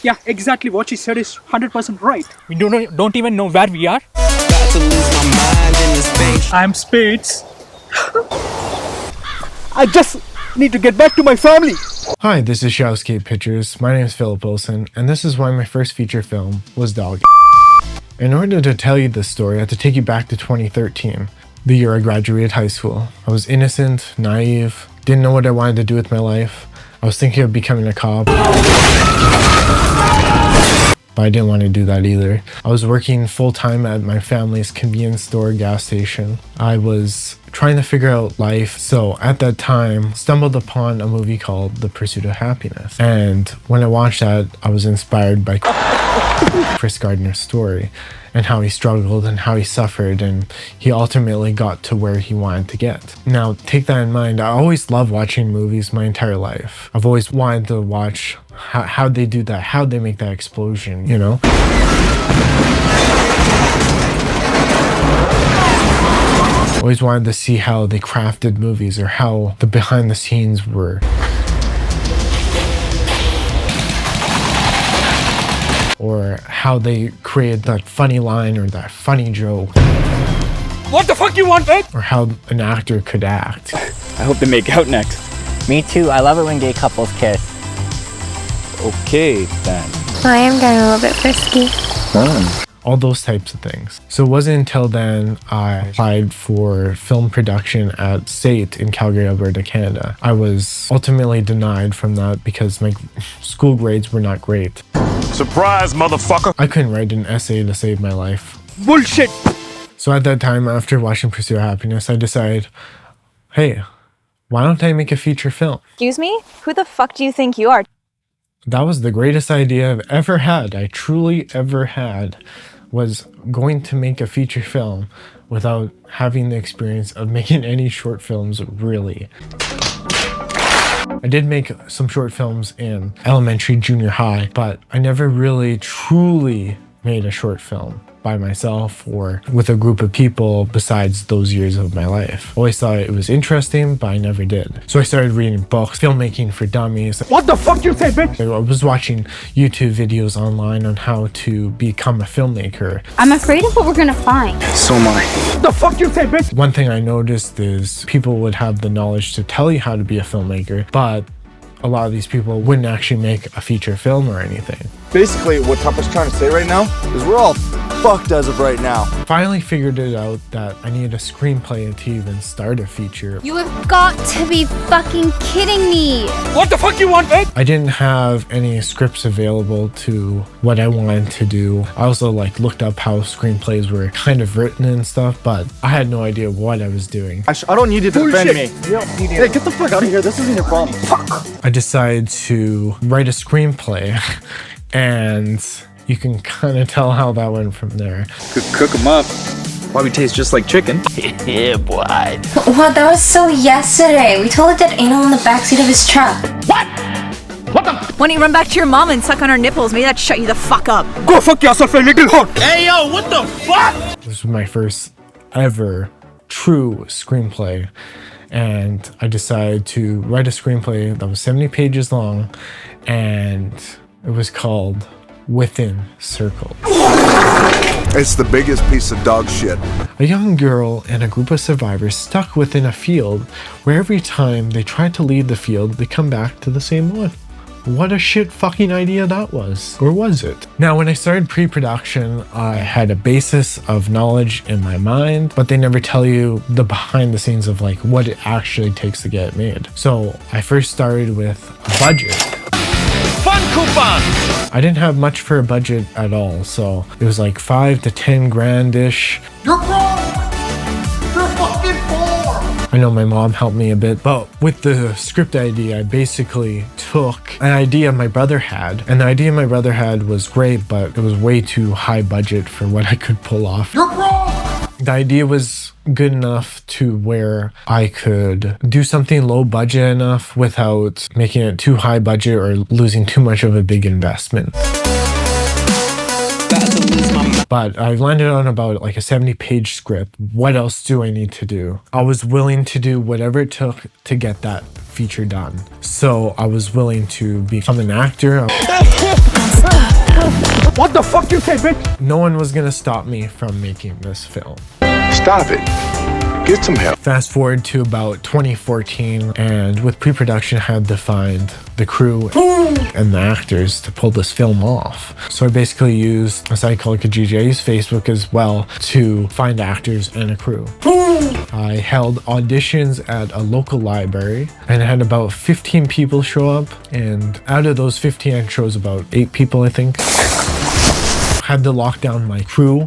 Yeah, exactly what she said is 100% right. We don't even know where we are. I'm Spades. I just need to get back to my family. Hi, this is Shadowscape Pictures. My name is Philip Wilson, and this is why my first feature film was Dog. In order to tell you this story, I have to take you back to 2013, the year I graduated high school. I was innocent, naive, didn't know what I wanted to do with my life. I was thinking of becoming a cop, but I didn't want to do that either. I was working full-time at my family's convenience store gas station. I was trying to figure out life, so at that time stumbled upon a movie called The Pursuit of Happiness, and when I watched that, I was inspired by Chris Gardner's story and how he struggled and how he suffered, and he ultimately got to where he wanted to get. Now take that in mind, I always loved watching movies my entire life. I've always wanted to watch how they do that, how they make that explosion, you know? Always wanted to see how they crafted movies or how the behind the scenes were. Or how they created that funny line or that funny joke. What the fuck you want, man? Or how an actor could act. I hope they make out next. Me too. I love it when gay couples kiss. Okay, then. I am getting a little bit frisky. All those types of things. So it wasn't until then I applied for film production at SAIT in Calgary, Alberta, Canada. I was ultimately denied from that because my school grades were not great. Surprise, motherfucker! I couldn't write an essay to save my life. Bullshit. So at that time, after watching Pursuit of Happiness, I decided, hey, why don't I make a feature film? Excuse me? Who the fuck do you think you are? That was the greatest idea I've ever had. I truly ever had, was going to make a feature film without having the experience of making any short films, really. I did make some short films in elementary, junior high, but I never really truly made a short film by myself or with a group of people besides those years of my life. Always thought it was interesting, but I never did. So I started reading books, filmmaking for dummies. What the fuck you say, bitch? I was watching YouTube videos online on how to become a filmmaker. I'm afraid of what we're gonna find. So am I. What the fuck you say, bitch? One thing I noticed is people would have the knowledge to tell you how to be a filmmaker, but a lot of these people wouldn't actually make a feature film or anything. Basically, what Tupa's trying to say right now is we're all fucked as of right now. Finally figured it out that I needed a screenplay to even start a feature. You have got to be fucking kidding me! What the fuck you want, man? I didn't have any scripts available to what I wanted to do. I also looked up how screenplays were kind of written and stuff, but I had no idea what I was doing. I don't need you to defend me. Hey, get the fuck out of here. This isn't your problem. Fuck. I decided to write a screenplay and you can kind of tell how that went from there. Cook them up. Probably taste just like chicken. Yeah, boy. Wow, that was so yesterday. We totally did anal in the backseat of his truck. Why don't you run back to your mom and suck on her nipples? Maybe that'd shut you the fuck up. Go fuck yourself, a little hot. Hey, yo, what the fuck? This was my first ever true screenplay, and I decided to write a screenplay that was 70 pages long, and it was called Within Circle. It's the biggest piece of dog shit. A young girl and a group of survivors stuck within a field where every time they tried to leave the field, they come back to the same one. What a shit fucking idea that was. Or was it? Now, when I started pre-production, I had a basis of knowledge in my mind, but they never tell you the behind the scenes of what it actually takes to get it made. So I first started with a budget. Fun coupon! I didn't have much for a budget at all, so it was like 5 to 10 grand-ish. You're wrong! You're fucking poor! I know my mom helped me a bit, but with the script idea, I basically took an idea my brother had, and the idea my brother had was great, but it was way too high budget for what I could pull off. You're wrong! The idea was good enough to where I could do something low budget enough without making it too high budget or losing too much of a big investment. But I landed on about a 70-page script. What else do I need to do? I was willing to do whatever it took to get that feature done. So I was willing to become an actor. the fuck you say, bitch? No one was gonna stop me from making this film. Stop it. Get some help. Fast forward to about 2014, and with pre-production, I had to find the crew and the actors to pull this film off. So I basically used a site called Kijiji. I used Facebook as well to find actors and a crew. I held auditions at a local library and I had about 15 people show up, and out of those 15 I chose about 8 people, I think. Had to lock down my crew.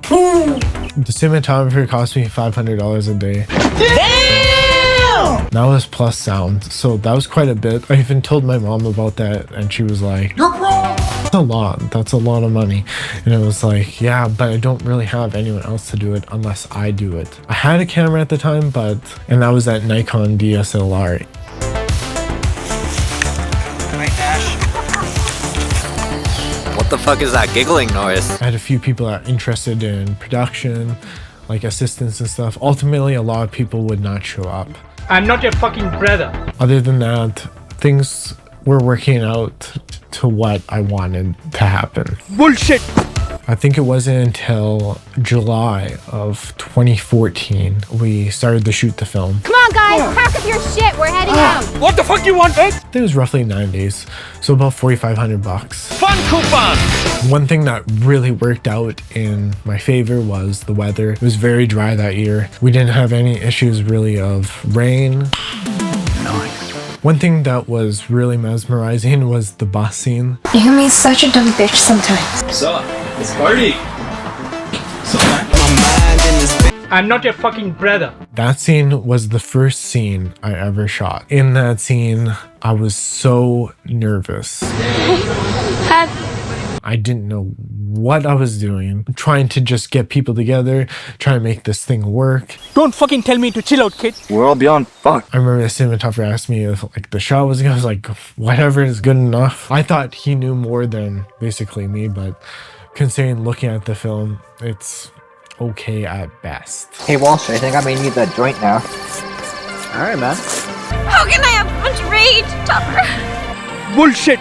The cinematographer cost me $500 a day. Damn! That was plus sound, so that was quite a bit. I even told my mom about that and she was like, "You're wrong!" That's a lot. That's a lot of money. And it was like, yeah, but I don't really have anyone else to do it unless I do it. I had a camera at the time, and that was that Nikon DSLR. What the fuck is that giggling noise? I had a few people that are interested in production, like assistants and stuff. Ultimately, a lot of people would not show up. I'm not your fucking brother. Other than that, things were working out to what I wanted to happen. Bullshit. I think it wasn't until July of 2014 we started to shoot the film. Come on, guys, pack up your shit. We're heading out. What the fuck you want, bitch? I think it was roughly 9 days, so about $4,500. Fun coupon. One thing that really worked out in my favor was the weather. It was very dry that year. We didn't have any issues really of rain. One thing that was really mesmerizing was the bus scene. You can be such a dumb bitch sometimes. What's up? It's party. I'm not your fucking brother. That scene was the first scene I ever shot. In that scene, I was so nervous. I didn't know what I was doing. Trying to just get people together, trying to make this thing work. Don't fucking tell me to chill out, kid. We're all beyond fucked. I remember the cinematographer asked me if like the shot was good. I was like, whatever is good enough. I thought he knew more than basically me, but considering looking at the film, it's okay at best. Hey Walsh, I think I may need that joint now. Alright, man. How can I have much rage, Tupper? Bullshit.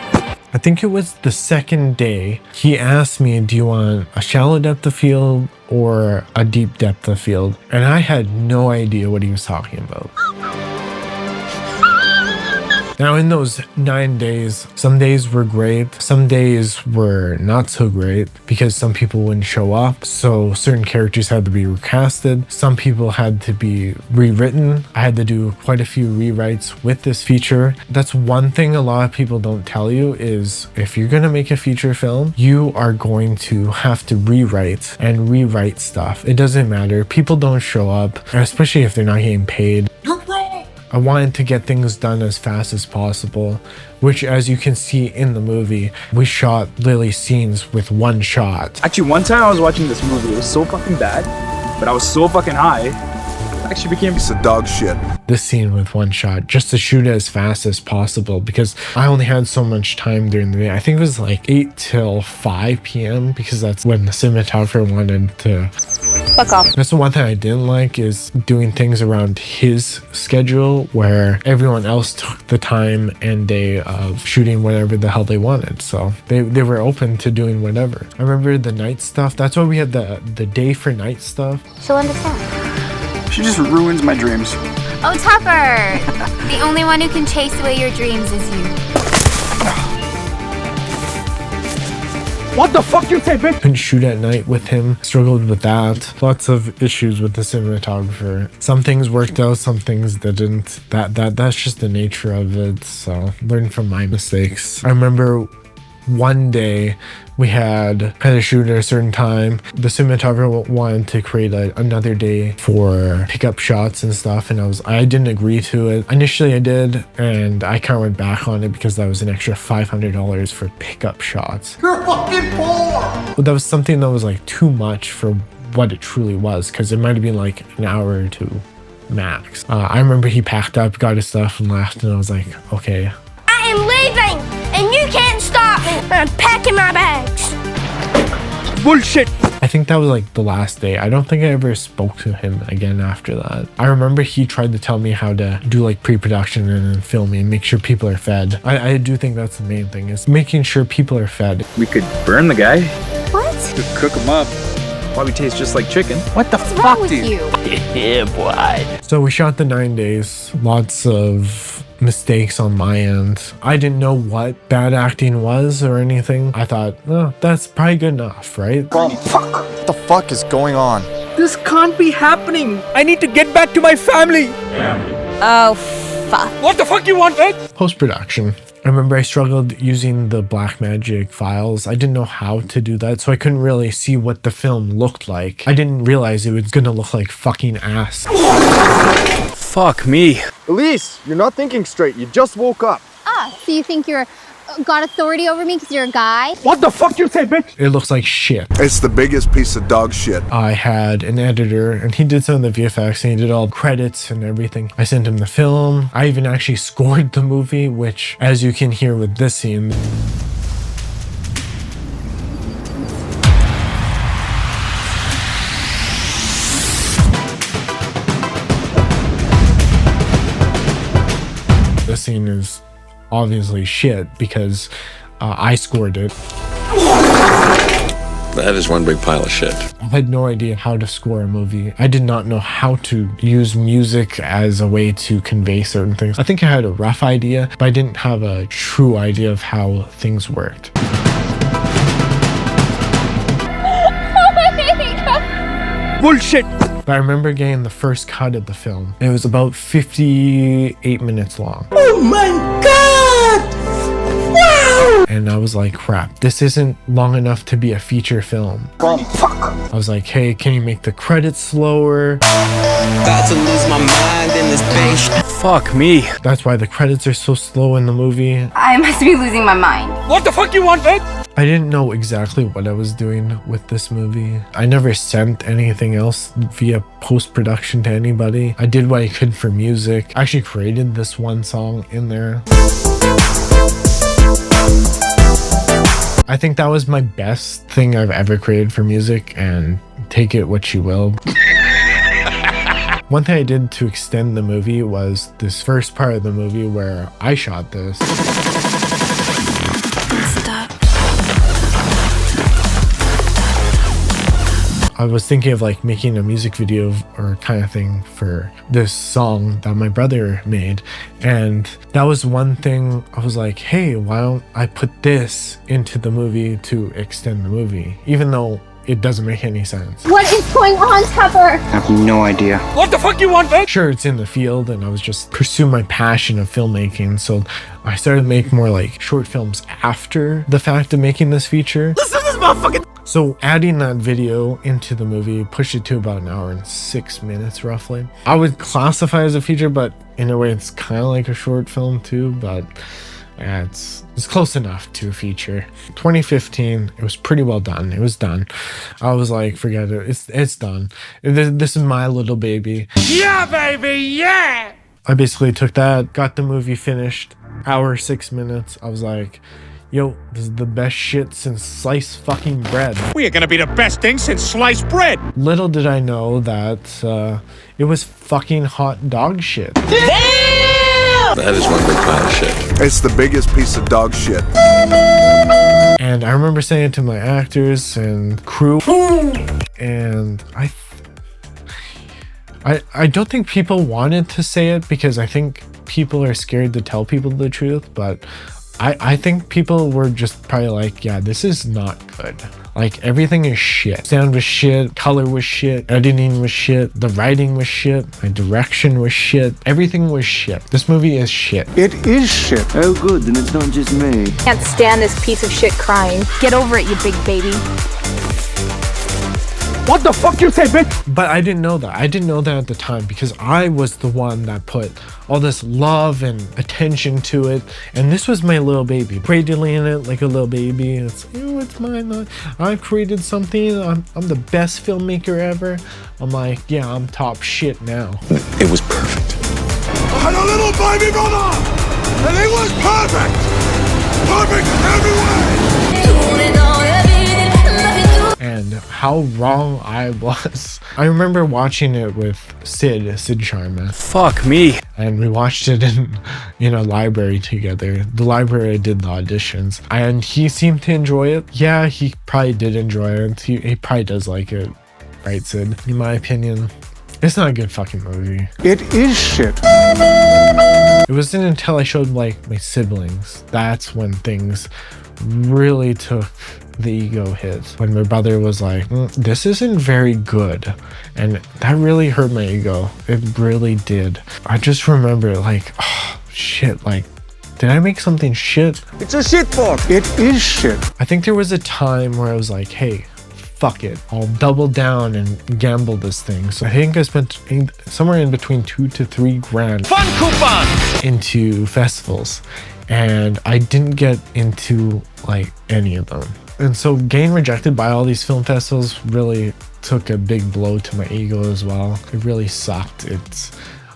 I think it was the second day, he asked me, do you want a shallow depth of field or a deep depth of field? And I had no idea what he was talking about. Now in those 9 days, some days were great, some days were not so great because some people wouldn't show up, so certain characters had to be recasted, some people had to be rewritten. I had to do quite a few rewrites with this feature. That's one thing a lot of people don't tell you is if you're gonna make a feature film, you are going to have to rewrite and rewrite stuff. It doesn't matter, people don't show up, especially if they're not getting paid. I wanted to get things done as fast as possible, which as you can see in the movie, we shot literally scenes with one shot. Actually, one time I was watching this movie. It was so fucking bad, but I was so fucking high. It actually became It's a dog shit. This scene with one shot just to shoot it as fast as possible because I only had so much time during the day. I think it was like 8 till 5 p.m. because that's when the cinematographer wanted to Fuck off. That's the one thing I didn't like is doing things around his schedule where everyone else took the time and day of shooting whatever the hell they wanted. So they were open to doing whatever. I remember the night stuff. That's why we had the day for night stuff. She'll understand. She just ruins my dreams. Oh, Tupper! The only one who can chase away your dreams is you. What the fuck you say, bitch? Couldn't shoot at night with him. Struggled with that. Lots of issues with the cinematographer. Some things worked out, some things didn't. That's just the nature of it. So learn from my mistakes. I remember one day we had to shoot at a certain time. The cinematographer wanted to create another day for pickup shots and stuff, and I didn't agree to it. Initially I did, and I kind of went back on it because that was an extra $500 for pickup shots. You're fucking poor! But that was something that was like too much for what it truly was, because it might have been like an hour or two max. I remember he packed up, got his stuff, and left, and I was like, okay. I am leaving, and you can't stop me. I'm packing my bags. Bullshit. I think that was like the last day. I don't think I ever spoke to him again after that. I remember he tried to tell me how to do like pre-production and then filming and make sure people are fed. I do think that's the main thing is making sure people are fed. We could burn the guy. What? Cook them up. Probably tastes just like chicken. What the fuck, dude? Yeah, boy. So we shot the 9 days. Lots of mistakes on my end. I didn't know what bad acting was or anything. I thought, oh, that's probably good enough, right? Fuck. What the fuck is going on? This can't be happening. I need to get back to my family. Oh, fuck. What the fuck you want, man? Post-production. I remember I struggled using the Blackmagic files. I didn't know how to do that, so I couldn't really see what the film looked like. I didn't realize it was gonna look like fucking ass. Fuck me. Elise, you're not thinking straight. You just woke up. Ah, so you think you're got authority over me because you're a guy? What the fuck you say, bitch? It looks like shit. It's the biggest piece of dog shit. I had an editor and he did some of the VFX and he did all the credits and everything. I sent him the film. I even actually scored the movie, which, as you can hear with this scene, this scene is obviously shit because I scored it. That is one big pile of shit. I had no idea how to score a movie. I did not know how to use music as a way to convey certain things. I think I had a rough idea, but I didn't have a true idea of how things worked. Bullshit. But I remember getting the first cut of the film. It was about 58 minutes long. Oh my god! Wow! And I was like, crap, this isn't long enough to be a feature film. I was like, hey, can you make the credits slower? About to lose my mind in this bitch. Fuck me. That's why the credits are so slow in the movie. I must be losing my mind. What the fuck you want, man? I didn't know exactly what I was doing with this movie. I never sent anything else via post-production to anybody. I did what I could for music. I actually created this one song in there. I think that was my best thing I've ever created for music, and take it what you will. One thing I did to extend the movie was this first part of the movie where I shot this. Stop. I was thinking of like making a music video or kind of thing for this song that my brother made. And that was one thing I was like, hey, why don't I put this into the movie to extend the movie? Even though it doesn't make any sense. What is going on, Tupper? I have no idea. What the fuck you want, man? Sure, it's in the field and I was just pursuing my passion of filmmaking. So I started to make more like short films after the fact of making this feature. Listen to this motherfucker. So adding that video into the movie pushed it to about an hour and 6 minutes roughly. I would classify it as a feature, but in a way it's kind of like a short film too, but yeah, it's close enough to a feature. 2015, it was pretty well done. It was done. I was like, forget it. It's done. This is my little baby. Yeah, baby, yeah. I basically took that, got the movie finished, hour 6 minutes. I was like, yo, this is the best shit since sliced fucking bread. We are gonna be the best thing since sliced bread. Little did I know that it was fucking hot dog shit. That is one big pile of shit. It's the biggest piece of dog shit. And I remember saying it to my actors and crew, and I don't think people wanted to say it because I think people are scared to tell people the truth, but I think people were just probably like, yeah, this is not good. Like, everything is shit. Sound was shit, color was shit, editing was shit, the writing was shit, my direction was shit, everything was shit. This movie is shit. It is shit. Oh good, then it's not just me. Can't stand this piece of shit crying. Get over it, you big baby. What the fuck you say, bitch? But I didn't know that. I didn't know that at the time because I was the one that put all this love and attention to it. And this was my little baby. Cradling it like a little baby. It's, it's mine. I created something. I'm the best filmmaker ever. I'm like, yeah, I'm top shit now. It was perfect. I had a little baby brother, and it was perfect. Perfect in every way. And how wrong I was. I remember watching it with Sid Sharma. Fuck me. And we watched it in a library together. The library did the auditions. And he seemed to enjoy it. Yeah, he probably did enjoy it. He probably does like it. Right, Sid? In my opinion, it's not a good fucking movie. It is shit. It wasn't until I showed like my siblings, that's when things really took the ego hit. When my brother was like, this isn't very good. And that really hurt my ego. It really did. I just remember like, oh shit, like, did I make something shit? It's a shit book. It is shit. I think there was a time where I was like, hey, fuck it, I'll double down and gamble this thing. So I think I spent somewhere in between 2 to 3 grand Fun coupon into festivals, and I didn't get into like any of them. And so getting rejected by all these film festivals really took a big blow to my ego as well. It really sucked. It's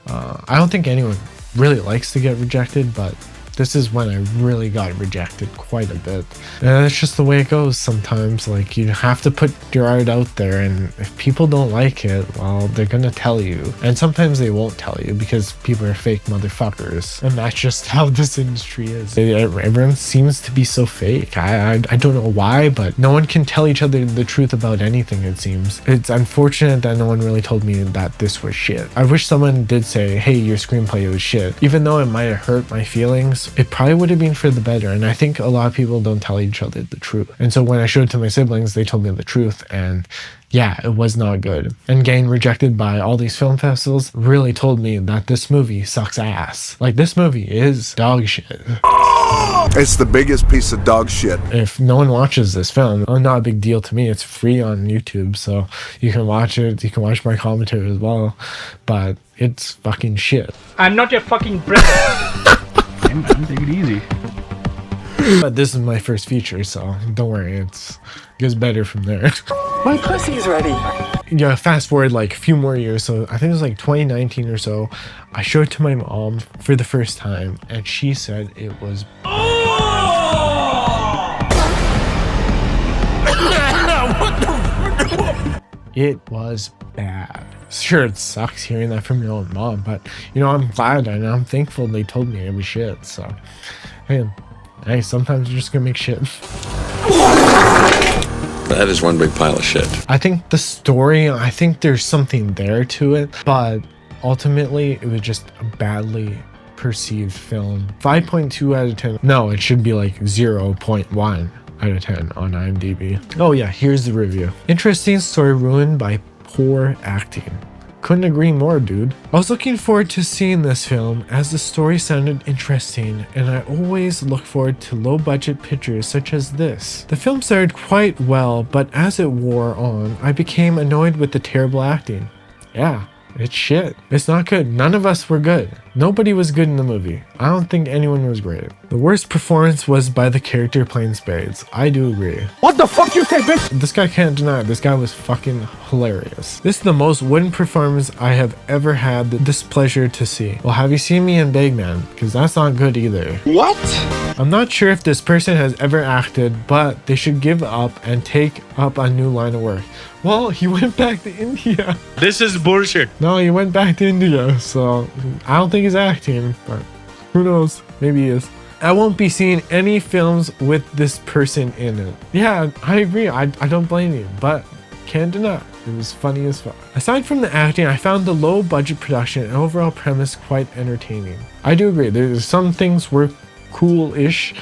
I don't think anyone really likes to get rejected, but this is when I really got rejected quite a bit. And it's just the way it goes sometimes. Like, you have to put your art out there, and if people don't like it, well, they're gonna tell you. And sometimes they won't tell you because people are fake motherfuckers. And that's just how this industry is. Everyone seems to be so fake. I don't know why, but no one can tell each other the truth about anything, it seems. It's unfortunate that no one really told me that this was shit. I wish someone did say, hey, your screenplay was shit. Even though it might have hurt my feelings, it probably would have been for the better. And I think a lot of people don't tell each other the truth. And so when I showed it to my siblings, they told me the truth, and yeah, it was not good. And getting rejected by all these film festivals really told me that this movie sucks ass. Like, this movie is dog shit. It's the biggest piece of dog shit. If no one watches this film, not a big deal to me. It's free on YouTube, so you can watch it. You can watch my commentary as well. But it's fucking shit. I'm not your fucking brother. Man, take it easy. But this is my first feature, so don't worry, it gets better from there. My pussy's ready. Yeah, fast forward like a few more years, so I think it was like 2019 or so, I showed it to my mom for the first time, and she said it was it was bad. Sure, it sucks hearing that from your own mom, but you know, I'm glad and I'm thankful they told me it was shit. So, hey, sometimes you're just gonna make shit. That is one big pile of shit. I think the story, I think there's something there to it, but ultimately it was just a badly perceived film. 5.2 out of 10. No, it should be like 0.1 out of 10 on IMDB. Oh yeah, here's the review. Interesting story ruined by poor acting. Couldn't agree more, dude. I was looking forward to seeing this film as the story sounded interesting, and I always look forward to low-budget pictures such as this. The film started quite well, but as it wore on, I became annoyed with the terrible acting. Yeah, it's shit. It's not good. None of us were good. Nobody was good in the movie. I don't think anyone was great. The worst performance was by the character playing Spades. I do agree. What the fuck you say, bitch? This guy can't deny it. This guy was fucking hilarious. This is the most wooden performance I have ever had the displeasure to see. Well, have you seen me in Big Man? Because that's not good either. What? I'm not sure if this person has ever acted, but they should give up and take up a new line of work. Well, he went back to India. This is bullshit. No, he went back to India, so I don't think he's acting, but who knows? Maybe he is. I won't be seeing any films with this person in it. Yeah, I agree. I don't blame you, but can't deny it was funny as fuck. Aside from the acting, I found the low budget production and overall premise quite entertaining. I do agree. There's some things were cool-ish,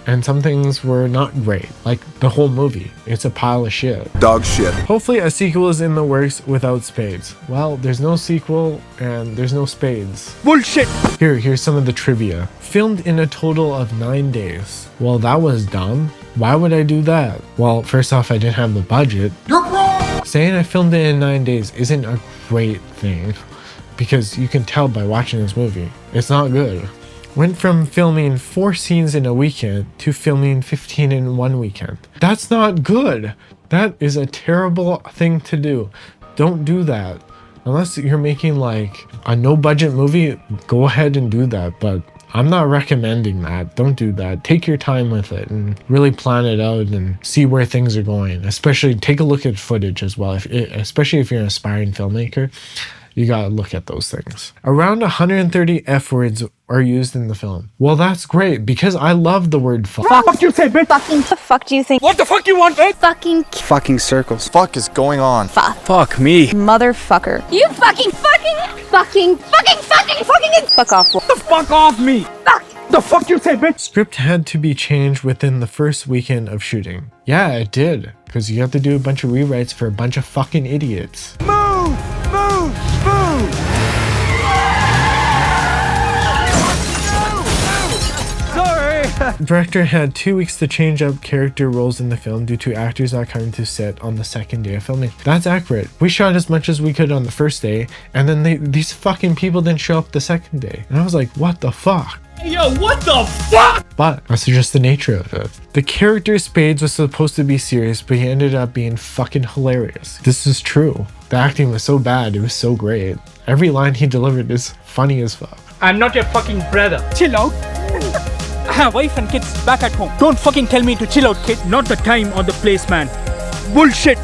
and some things were not great, like the whole movie. It's a pile of shit. Dog shit. Hopefully a sequel is in the works without Spades. Well, there's no sequel and there's no Spades. Bullshit! Here's some of the trivia. Filmed in a total of 9 days. Well, that was dumb. Why would I do that? Well, first off, I didn't have the budget. You're wrong! Saying I filmed it in 9 days isn't a great thing, because you can tell by watching this movie. It's not good. Went from filming 4 scenes in a weekend to filming 15 in 1 weekend. That's not good. That is a terrible thing to do. Don't do that. Unless you're making like a no budget movie, go ahead and do that. But I'm not recommending that. Don't do that. Take your time with it and really plan it out and see where things are going. Especially take a look at footage as well. Especially if you're an aspiring filmmaker, you gotta look at those things. Around 130 F words are used in the film. Well, that's great because I love the word fuck. Fuck you say, bitch. Fucking the fuck do you think? What the fuck you want, bitch? Fucking circles. Fuck is going on. Fuck me. Motherfucker. You fucking fuck off. The fuck off me. Fuck. The fuck you say, bitch? Script had to be changed within the first weekend of shooting. Yeah, it did. Because you have to do a bunch of rewrites for a bunch of fucking idiots. Move! The director had 2 weeks to change up character roles in the film due to actors not coming to set on the second day of filming. That's accurate. We shot as much as we could on the first day, and then these fucking people didn't show up the second day. And I was like, what the fuck? Yo, what the fuck? But that's just the nature of it. The character Spades was supposed to be serious, but he ended up being fucking hilarious. This is true. The acting was so bad, it was so great. Every line he delivered is funny as fuck. I'm not your fucking brother. Chill out. I have wife and kids back at home. Don't fucking tell me to chill out, kid. Not the time or the place, man. Bullshit.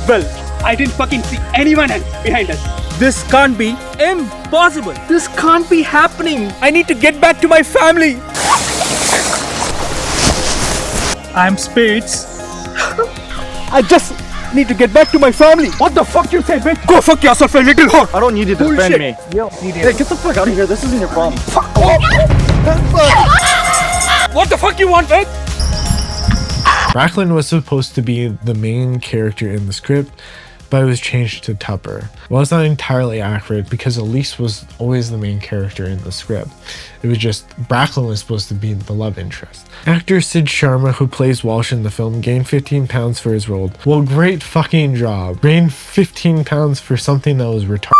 Well, I didn't fucking see anyone else behind us. This can't be impossible. This can't be happening. I need to get back to my family. I'm Spades. I just need to get back to my family. What the fuck you say, bitch? Go fuck yourself, a little whore. I don't need you to defend me. Yo, Hey, get the fuck out of here. This isn't your problem. Fuck off. What the fuck you want, bitch? Bracklin was supposed to be the main character in the script, but it was changed to Tupper. Well, it's not entirely accurate because Elise was always the main character in the script. It was just Bracklin was supposed to be the love interest. Actor Sid Sharma, who plays Walsh in the film, gained 15 pounds for his role. Well, great fucking job. Gained 15 pounds for something that was retarded.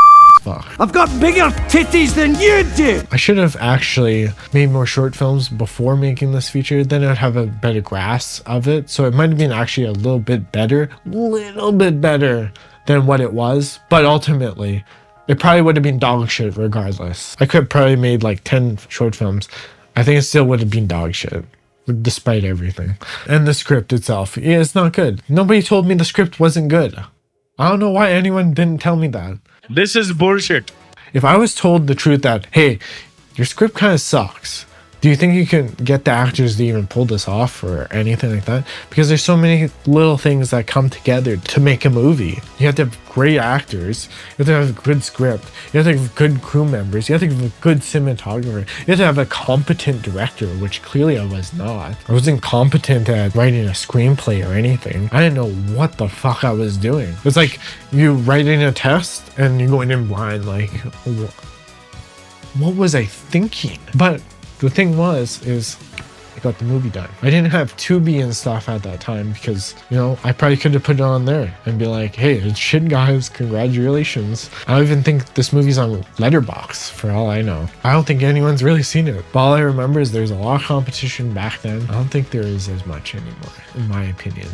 Fuck. I've got bigger titties than you did. I should have actually made more short films before making this feature, then I'd have a better grasp of it. So it might have been actually a little bit better than what it was. But ultimately, it probably would have been dog shit regardless. I could have probably made like 10 short films. I think it still would have been dog shit, despite everything. And the script itself, yeah, it's not good. Nobody told me the script wasn't good. I don't know why anyone didn't tell me that. This is bullshit. If I was told the truth that, hey, your script kind of sucks, do you think you can get the actors to even pull this off or anything like that? Because there's so many little things that come together to make a movie. You have to have great actors, you have to have a good script, you have to have good crew members, you have to have a good cinematographer, you have to have a competent director, which clearly I was not. I wasn't competent at writing a screenplay or anything. I didn't know what the fuck I was doing. It's like you writing a test and you're going in blind, like, what was I thinking? But the thing is I got the movie done. I didn't have Tubi and stuff at that time because, you know, I probably could have put it on there and be like, hey, it's shit, guys, congratulations. I don't even think this movie's on Letterboxd for all I know. I don't think anyone's really seen it. But all I remember is there's a lot of competition back then. I don't think there is as much anymore, in my opinion.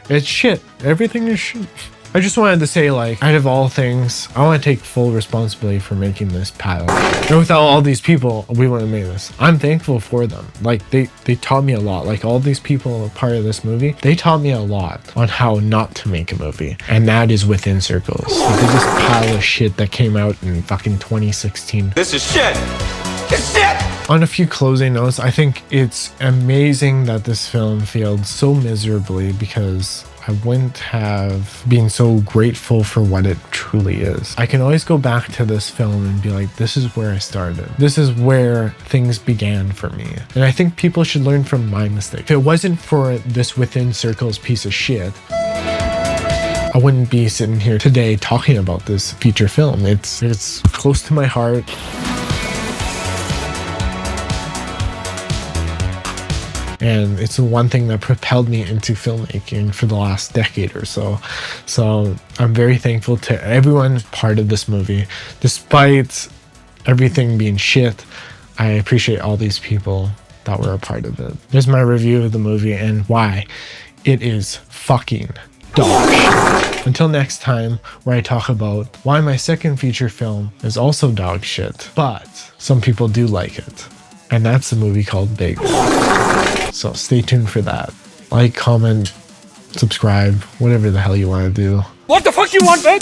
It's shit. Everything is shit. I just wanted to say, like, out of all things, I want to take full responsibility for making this pilot. And without all these people, we wouldn't have made this. I'm thankful for them. Like, they taught me a lot. Like, all these people a part of this movie, they taught me a lot on how not to make a movie. And that is within circles. Like, this pile of shit that came out in fucking 2016. This is shit! It's shit! On a few closing notes, I think it's amazing that this film failed so miserably because I wouldn't have been so grateful for what it truly is. I can always go back to this film and be like, this is where I started. This is where things began for me. And I think people should learn from my mistake. If it wasn't for this Within Circles piece of shit, I wouldn't be sitting here today talking about this feature film. It's close to my heart. And it's the one thing that propelled me into filmmaking for the last decade or so. So I'm very thankful to everyone part of this movie. Despite everything being shit, I appreciate all these people that were a part of it. Here's my review of the movie and why it is fucking dog shit. Until next time, where I talk about why my second feature film is also dog shit, but some people do like it. And that's a movie called Big. So stay tuned for that. Like, comment, subscribe, whatever the hell you want to do. What the fuck you want, babe?